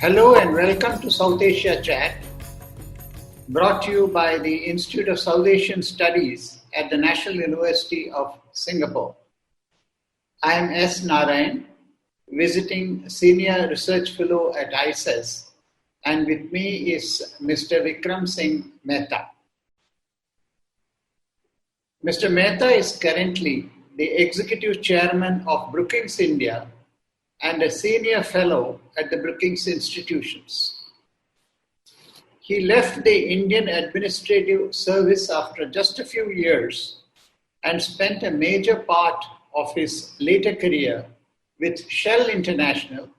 Hello and welcome to South Asia Chat, brought to you by the Institute of South Asian Studies at the National University of Singapore. I am S. Narayan, visiting Senior Research Fellow at ISS, and with me is Mr. Vikram Mehta. Mr. Mehta is currently the Executive Chairman of Brookings India and a Senior Fellow at the Brookings Institutions. He left the Indian Administrative Service after just a few years and spent a major part of his later career with Shell International,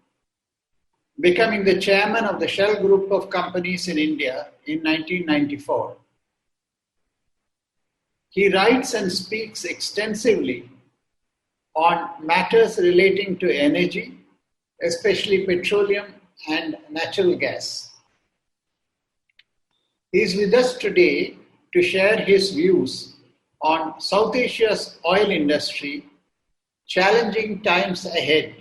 becoming the chairman of the Shell Group of companies in India in 1994. He writes and speaks extensively on matters relating to energy, especially petroleum and natural gas. He is with us today to share his views on South Asia's oil industry, challenging times ahead.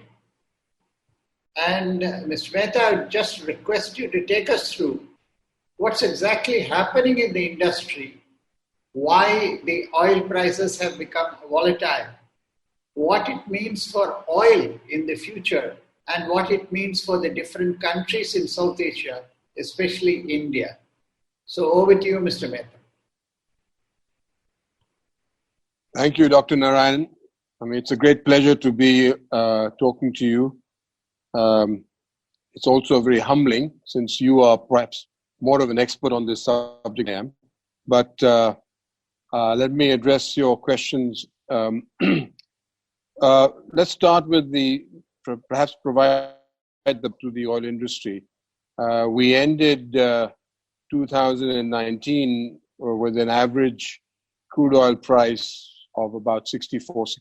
And Mr. Mehta, I would just request you to take us through what's exactly happening in the industry, why the oil prices have become volatile, what it means for oil in the future, and what it means for the different countries in South Asia, especially India. So over to you, Mr. Mehta. Thank you, Dr. Narayan. It's a great pleasure to be talking to you. It's also very humbling since you are perhaps more of an expert on this subject than I am. But let me address your questions. Let's start with perhaps provide to the oil industry. We ended 2019 with an average crude oil price of about $64,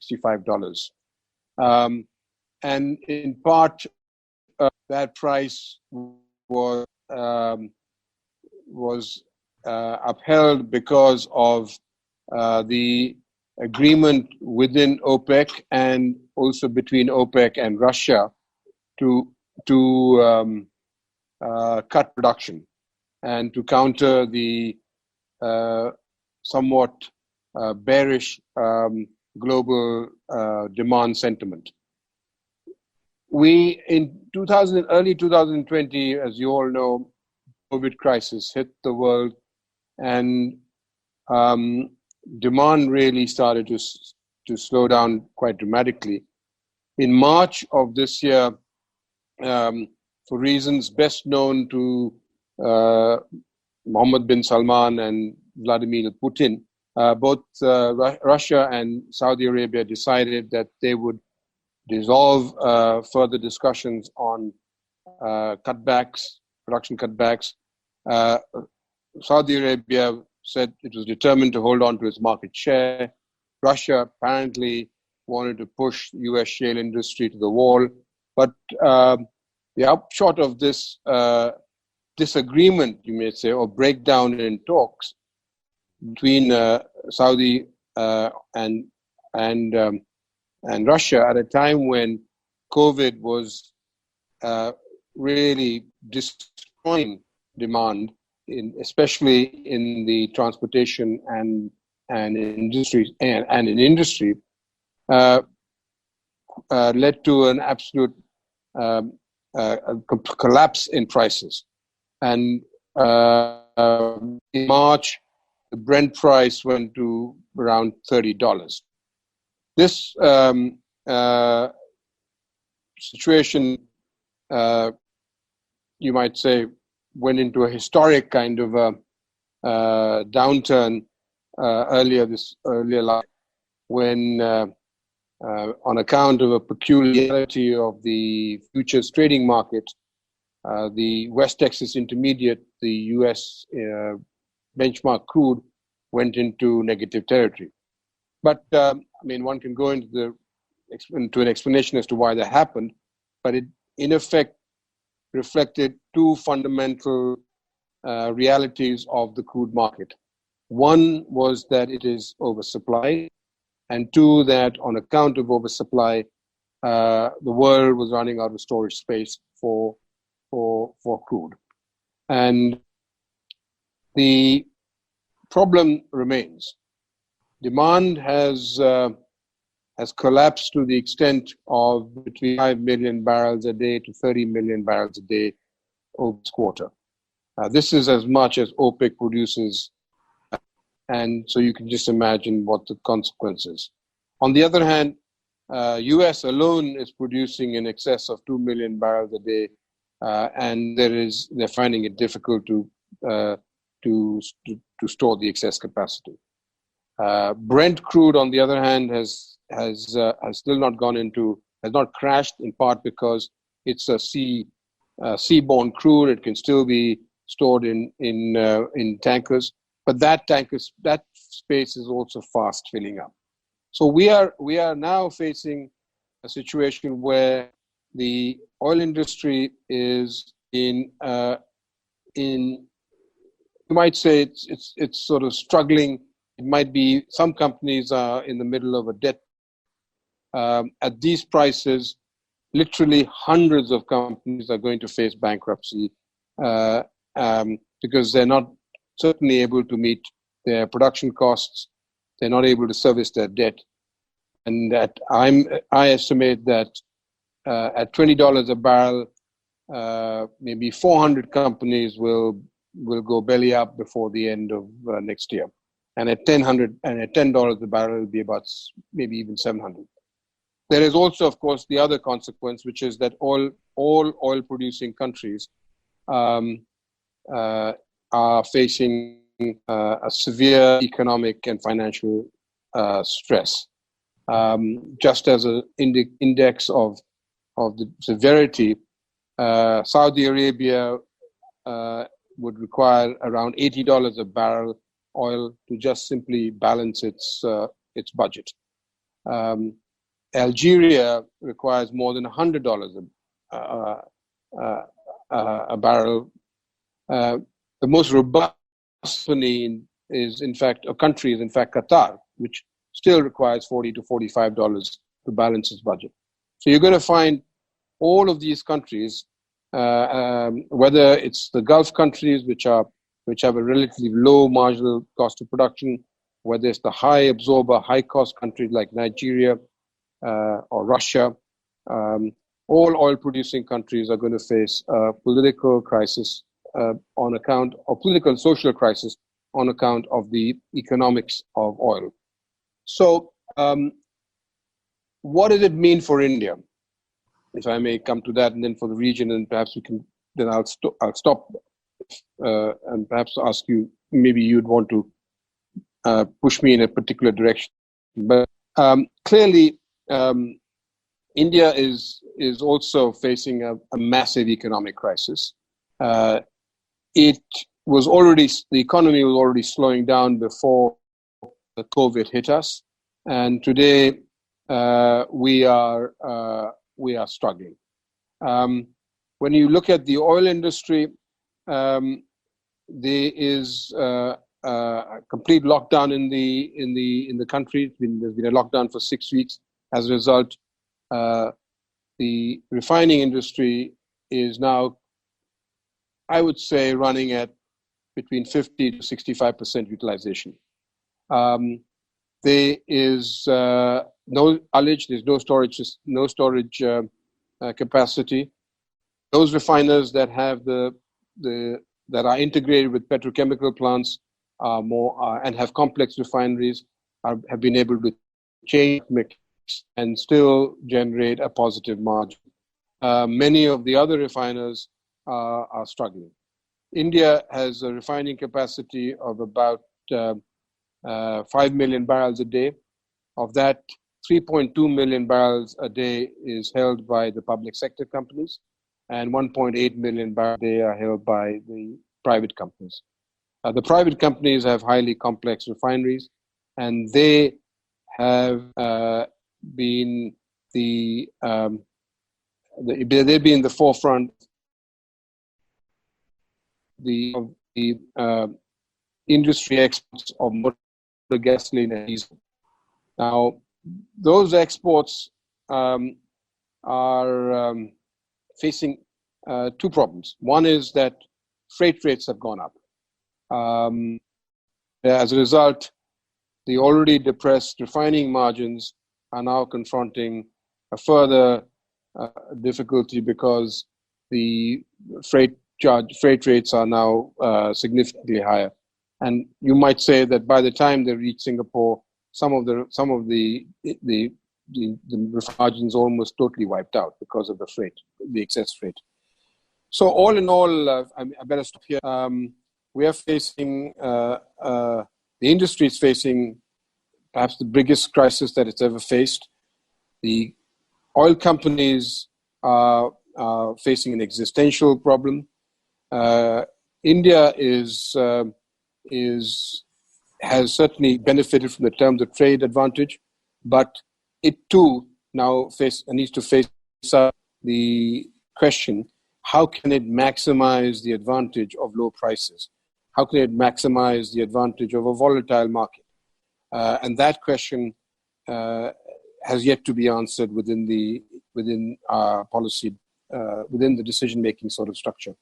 $65. And in part, that price was upheld because of the agreement within OPEC and also between OPEC and Russia to cut production and to counter the somewhat bearish global demand sentiment. We, in early 2020, as you all know, COVID crisis hit the world, and demand really started to slow down quite dramatically. In March of this year, for reasons best known to Mohammed bin Salman and Vladimir Putin, both Russia and Saudi Arabia decided that they would dissolve further discussions on production cutbacks. Saudi Arabia said it was determined to hold on to its market share. Russia apparently wanted to push U.S. shale industry to the wall. But the upshot of this disagreement, you may say, or breakdown in talks between Saudi and Russia at a time when COVID was really destroying demand, especially in the transportation and industry and in industry, led to an absolute collapse in prices. And in March, the Brent price went to around $30. This situation, you might say, went into a historic kind of downturn earlier last, when on account of a peculiarity of the futures trading market, the West Texas Intermediate, the U.S. benchmark crude, went into negative territory. But one can go into an explanation as to why that happened, but it in effect reflected two fundamental realities of the crude market. One was that it is oversupplied, and two, that on account of oversupply, the world was running out of storage space for for crude. And the problem remains. Demand has collapsed to the extent of between 5 million barrels a day to 30 million barrels a day over this quarter. This is as much as OPEC produces, and so you can just imagine what the consequences. On the other hand, U.S. alone is producing in excess of 2 million barrels a day, and they're finding it difficult to store the excess capacity. Brent crude, on the other hand, has still not has not crashed, in part because it's a seaborne crude. It can still be stored in tankers, but that space is also fast filling up. So we are now facing a situation where the oil industry is in you might say it's sort of struggling. It might be some companies are in the middle of a debt. At these prices, literally hundreds of companies are going to face bankruptcy because they're not certainly able to meet their production costs. They're not able to service their debt. And I estimate that at $20 a barrel, maybe 400 companies will go belly up before the end of next year. And at $10 a barrel, it'll be about maybe even 700. There is also, of course, the other consequence, which is that all oil-producing countries are facing a severe economic and financial stress. Just as an index of the severity, Saudi Arabia would require around $80 a barrel oil to just simply balance its budget. Algeria requires more than $100 a barrel. The most robust country is in fact Qatar, which still requires $40 to $45 to balance its budget. So you're going to find all of these countries, whether it's the Gulf countries, which have a relatively low marginal cost of production, whether it's the high absorber, high cost countries like Nigeria or Russia, all oil producing countries are going to face a political crisis on account of political and social crisis on account of the economics of oil. So what does it mean for India? If I may come to that, and then for the region, and perhaps I'll stop and perhaps ask you, maybe you'd want to push me in a particular direction. But clearly, India is also facing a massive economic crisis. The economy was already slowing down before the COVID hit us, and today we are struggling. When you look at the oil industry, there is a complete lockdown in the country. There's been a lockdown for 6 weeks. As a result, the refining industry is now, I would say, running at between 50 to 65% utilization. There is no ullage, there's no storage capacity. Those refiners that have that are integrated with petrochemical plants and have complex refineries have been able to change mix and still generate a positive margin. Many of the other refiners are struggling. India has a refining capacity of about 5 million barrels a day. Of that, 3.2 million barrels a day is held by the public sector companies, and 1.8 million barrels a day are held by the private companies. The private companies have highly complex refineries, and they have been they've been in the forefront of the industry exports of motor gasoline and diesel. Now, those exports are facing two problems. One is that freight rates have gone up. As a result, the already depressed refining margins are now confronting a further difficulty because the freight rates are now significantly higher. And you might say that by the time they reach Singapore, some of the margins almost totally wiped out because of the excess freight. So all in all, I better stop here. We are facing, the industry is facing perhaps the biggest crisis that it's ever faced. The oil companies are facing an existential problem. India has certainly benefited from the terms of trade advantage, but it too now needs to face the question: how can it maximize the advantage of low prices? How can it maximize the advantage of a volatile market? And that question has yet to be answered within our policy, within the decision-making sort of structure.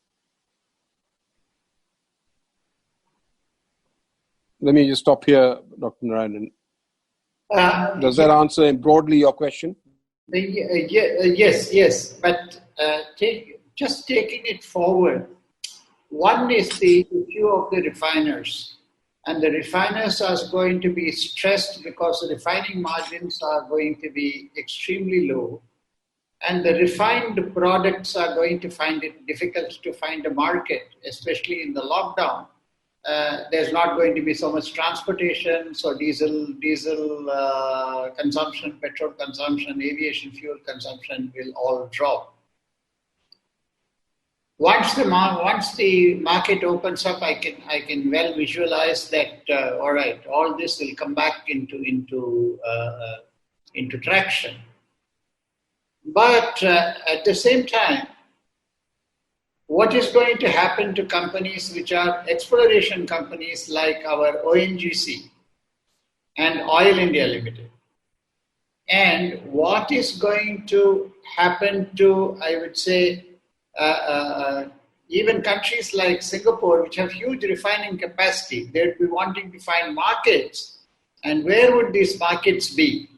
Let me just stop here, Dr. Narayan. Does that answer broadly your question? Yes. But just taking it forward, one is the issue of the refiners. And the refiners are going to be stressed because the refining margins are going to be extremely low. And the refined products are going to find it difficult to find a market, especially in the lockdown. There's not going to be so much transportation, so diesel consumption, petrol consumption, aviation fuel consumption will all drop. Once the market opens up, I can well visualize that. All right, all this will come back into traction. But at the same time, what is going to happen to companies which are exploration companies like our ONGC and Oil India Limited? And what is going to happen to, I would say, even countries like Singapore, which have huge refining capacity? They'd be wanting to find markets. And where would these markets be?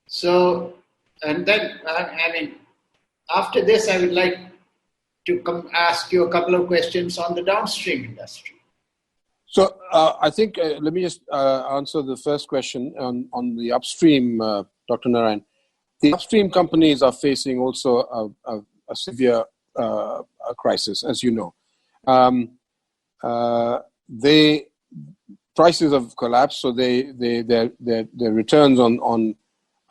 So, and then, after this, I would like to ask you a couple of questions on the downstream industry. So I think let me just answer the first question on the upstream, Dr. Narayan. The upstream companies are facing also a severe crisis, as you know. Prices have collapsed, so their returns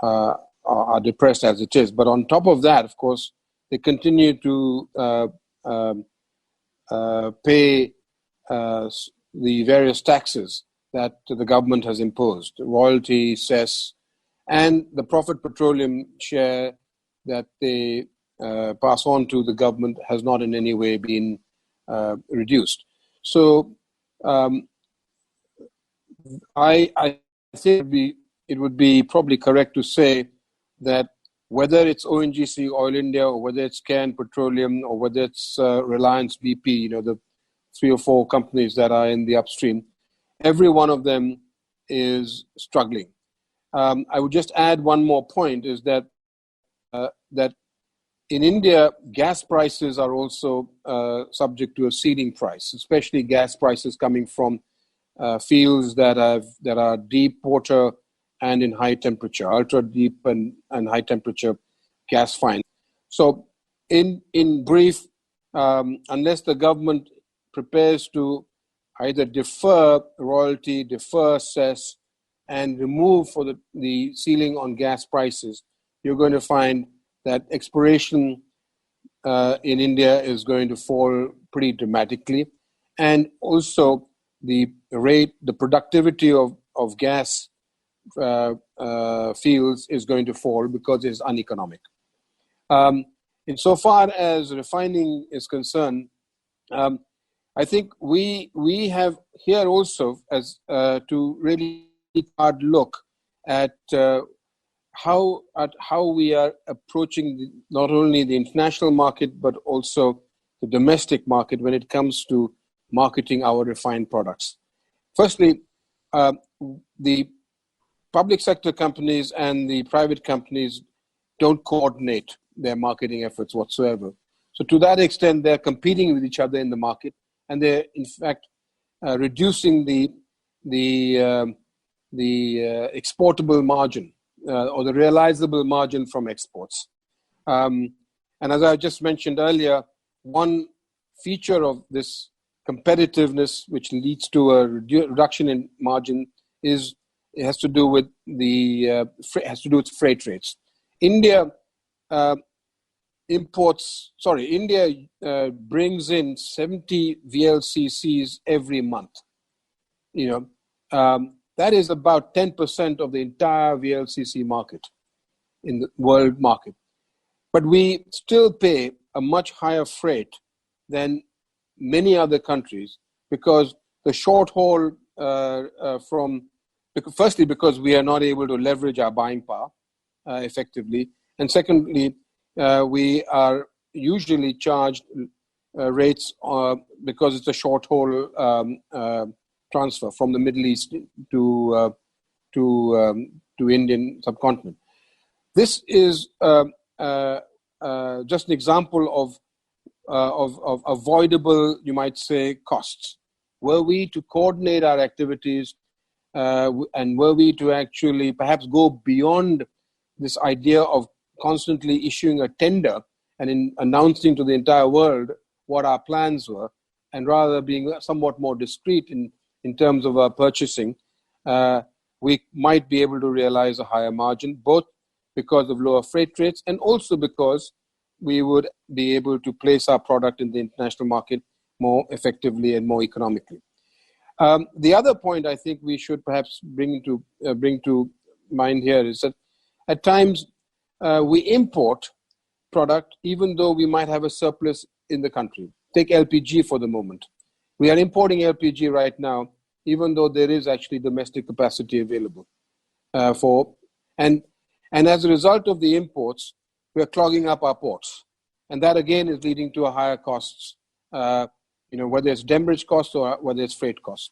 are depressed as it is. But on top of that, of course, they continue to pay the various taxes that the government has imposed, royalty, cess, and the profit petroleum share that they pass on to the government has not in any way been reduced. So I think it would be probably correct to say that whether it's ONGC, Oil India, or whether it's Cairn Petroleum, or whether it's Reliance BP, the 3 or 4 companies that are in the upstream, every one of them is struggling. I would just add one more point, is that in India, gas prices are also subject to a ceiling price, especially gas prices coming from fields that are deep water and in high temperature, ultra deep and high temperature gas finds. So in brief, unless the government prepares to either defer royalty, defer cess, and remove for the ceiling on gas prices, you're going to find that exploration in India is going to fall pretty dramatically. And also the productivity of gas fields is going to fall because it's uneconomic. Insofar as refining is concerned, I think we have here also as to really hard look at how we are approaching not only the international market but also the domestic market when it comes to marketing our refined products. Firstly, the public sector companies and the private companies don't coordinate their marketing efforts whatsoever. So to that extent, they're competing with each other in the market, and they're in fact reducing the exportable margin or the realizable margin from exports. And as I just mentioned earlier, one feature of this competitiveness, which leads to a reduction in margin, it has to do with freight rates. India brings in 70 VLCCs every month. That is about 10% of the entire VLCC market in the world market. But we still pay a much higher freight than many other countries because the short haul firstly, because we are not able to leverage our buying power effectively. And secondly, we are usually charged rates because it's a short haul transfer from the Middle East to Indian subcontinent. This is just an example of avoidable, you might say, costs. Were we to coordinate our activities and were we to actually perhaps go beyond this idea of constantly issuing a tender and announcing to the entire world what our plans were, and rather being somewhat more discreet in terms of our purchasing, we might be able to realize a higher margin, both because of lower freight rates and also because we would be able to place our product in the international market more effectively and more economically. The other point I think we should perhaps bring to mind here is that at times we import product even though we might have a surplus in the country. Take LPG for the moment. We are importing LPG right now, even though there is actually domestic capacity available and as a result of the imports, we are clogging up our ports, and that again is leading to a higher costs. Whether it's demurrage costs or whether it's freight costs.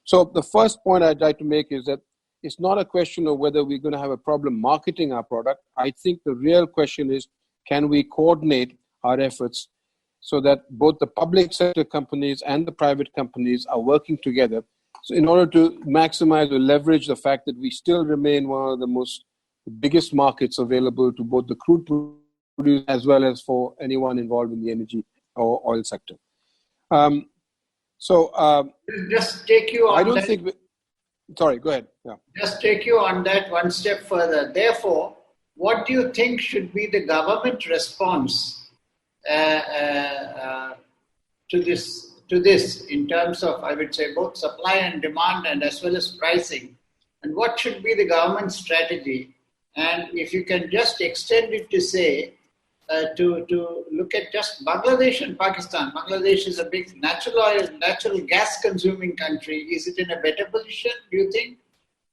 So the first point I'd like to make is that it's not a question of whether we're going to have a problem marketing our product. I think the real question is, can we coordinate our efforts so that both the public sector companies and the private companies are working together so in order to maximize or leverage the fact that we still remain one of the biggest markets available to both the crude producers as well as for anyone involved in the energy or oil sector. Just take you on. I don't think. Sorry, go ahead. Yeah. Just take you on that one step further. Therefore, what do you think should be the government response to this in terms of, I would say, both supply and demand and as well as pricing? And what should be the government strategy? And if you can just extend it to say, to look at just Bangladesh and Pakistan. Bangladesh is a big natural gas consuming country. Is it in a better position, do you think?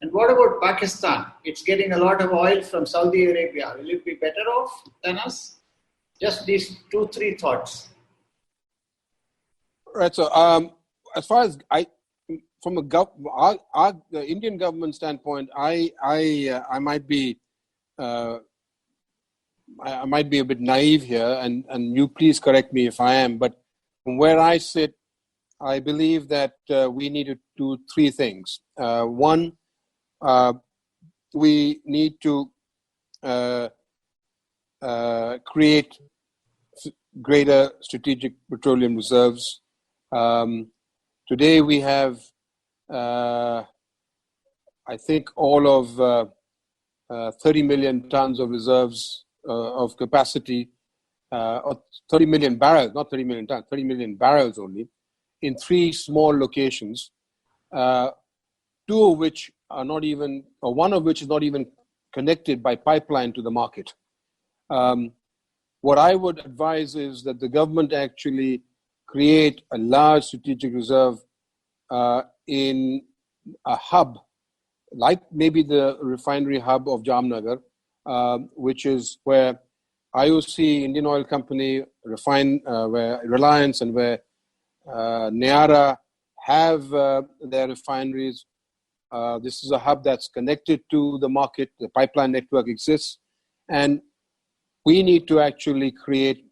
And what about Pakistan? It's getting a lot of oil from Saudi Arabia. Will it be better off than us? Just these 2-3 thoughts. Right. So as far as from the Indian government standpoint, I might be a bit naive here, and you please correct me if I am, but from where I sit, I believe that we need to do 3 things. One, we need to create greater strategic petroleum reserves. Today we have, I think, all of 30 million tons of reserves of capacity, or 30 million barrels, not 30 million tons, 30 million barrels only, in 3 small locations, 2 of which are not even, or 1 of which is not even connected by pipeline to the market. What I would advise is that the government actually create a large strategic reserve in a hub, like maybe the refinery hub of Jamnagar, which is where IOC, Indian Oil Company, where Reliance and where Nayara have their refineries. This is a hub that's connected to the market. The pipeline network exists. And we need to actually create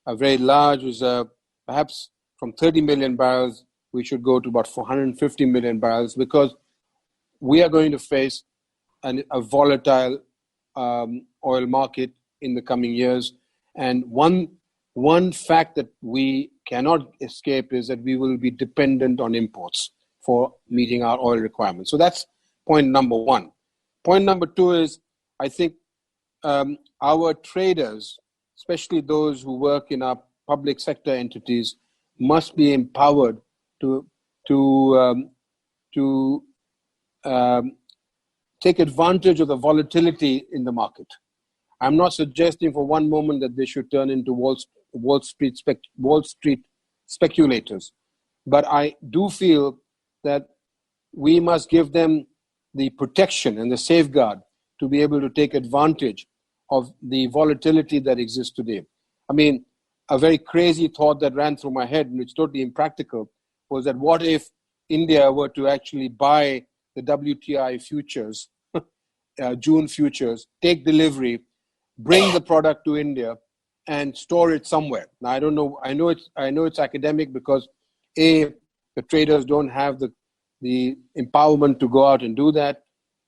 a very large reserve. Perhaps from 30 million barrels, we should go to about 450 million barrels, because we are going to face a volatile oil market in the coming years. And one fact that we cannot escape is that we will be dependent on imports for meeting our oil requirements. So that's point number one. Point number two is, I think our traders, especially those who work in our public sector entities, must be empowered to take advantage of the volatility in the market. I'm not suggesting for one moment that they should turn into Wall Street speculators, but I do feel that we must give them the protection and the safeguard to be able to take advantage of the volatility that exists today. I mean, a very crazy thought that ran through my head, and it's totally impractical, was that what if India were to actually buy the WTI futures, June futures, take delivery, bring the product to India, and store it somewhere. Now, I don't know. I know it's academic because A, the traders don't have the empowerment to go out and do that.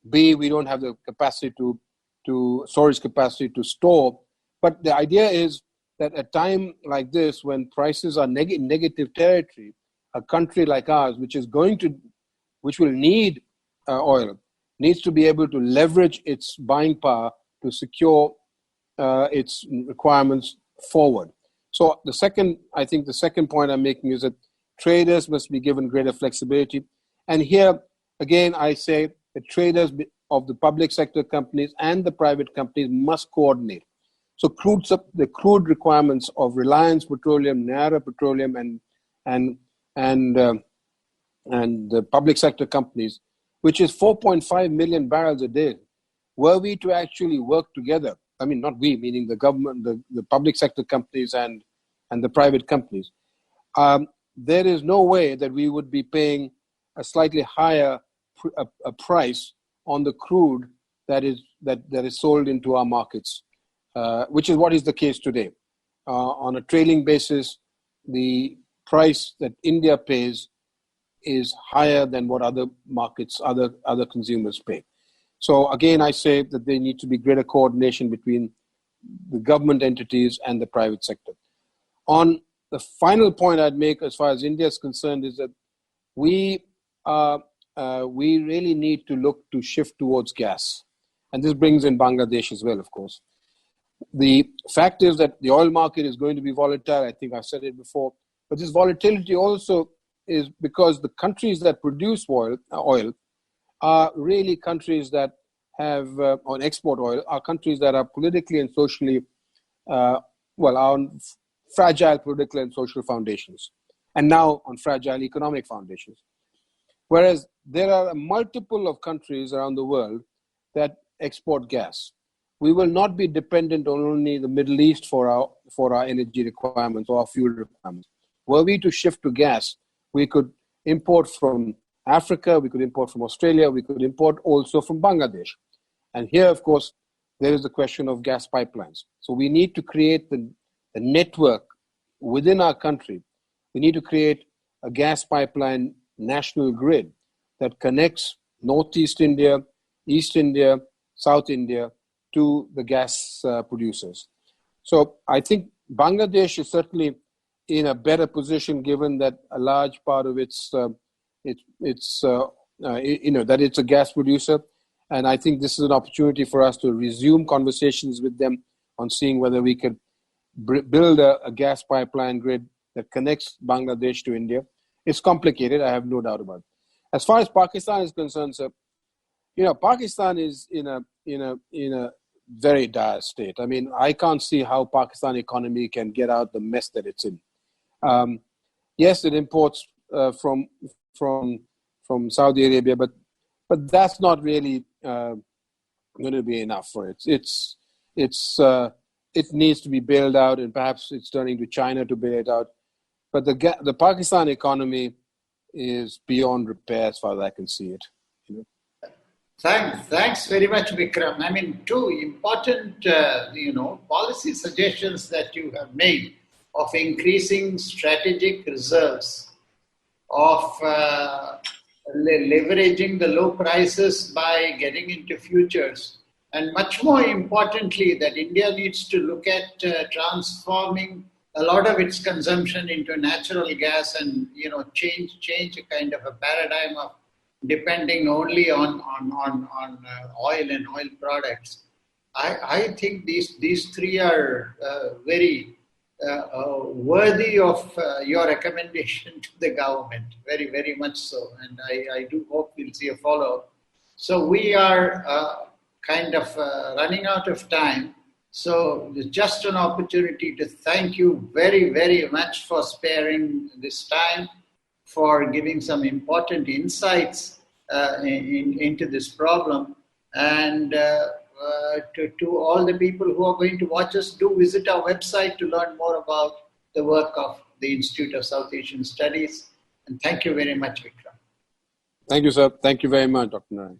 B, we don't have the capacity to storage capacity to store. But the idea is that at a time like this, when prices are negative territory, a country like ours, which will need oil, needs to be able to leverage its buying power to secure its requirements forward. So the second point I'm making is that traders must be given greater flexibility. And here, again, I say the traders of the public sector companies and the private companies must coordinate. So the crude requirements of Reliance Petroleum, Nayara Petroleum, and the public sector companies, which is 4.5 million barrels a day, were we to actually work together, I mean, not we, meaning the government, the public sector companies and the private companies, there is no way that we would be paying a slightly higher a price on the crude that is sold into our markets, which is what is the case today. On a trailing basis, the price that India pays is higher than what other markets, other consumers pay. So again, I say that there needs to be greater coordination between the government entities and the private sector. On the final point I'd make as far as India is concerned is that we really need to look to shift towards gas. And this brings in Bangladesh as well, of course. The fact is that the oil market is going to be volatile. I think I've said it before. But this volatility also is because the countries that produce oil are really countries that have, on export oil, are countries that are politically and socially, are on fragile political and social foundations, and now on fragile economic foundations. Whereas there are a multiple of countries around the world that export gas. We will not be dependent on only the Middle East for our energy requirements or our fuel requirements. Were we to shift to gas, we could import from Africa, we could import from Australia, we could import also from Bangladesh. And here, of course, there is the question of gas pipelines. So we need to create the network within our country. We need to create a gas pipeline national grid that connects Northeast India, East India, South India to the gas producers. So I think Bangladesh is certainly in a better position, given that a large part of that it's a gas producer. And I think this is an opportunity for us to resume conversations with them on seeing whether we could build a gas pipeline grid that connects Bangladesh to India. It's complicated, I have no doubt about it. As far as Pakistan is concerned, sir, Pakistan is in a very dire state. I mean, I can't see how Pakistan economy can get out the mess that it's in. Yes, it imports from Saudi Arabia, but that's not really going to be enough for it. It needs to be bailed out, and perhaps it's turning to China to bail it out. But the Pakistan economy is beyond repair as far as I can see it. Thanks very much, Vikram. I mean, two important, policy suggestions that you have made of increasing strategic reserves, of leveraging the low prices by getting into futures, and much more importantly, that India needs to look at transforming a lot of its consumption into natural gas and, change a kind of a paradigm of depending only on oil and oil products. I think these three are very worthy of your recommendation to the government, very, very much so. And I do hope we'll see a follow-up. So we are kind of running out of time. So it's just an opportunity to thank you very, very much for sparing this time, for giving some important insights into this problem. And to all the people who are going to watch us, do visit our website to learn more about the work of the Institute of South Asian Studies. And thank you very much, Vikram. Thank you, sir. Thank you very much, Dr. Narayan.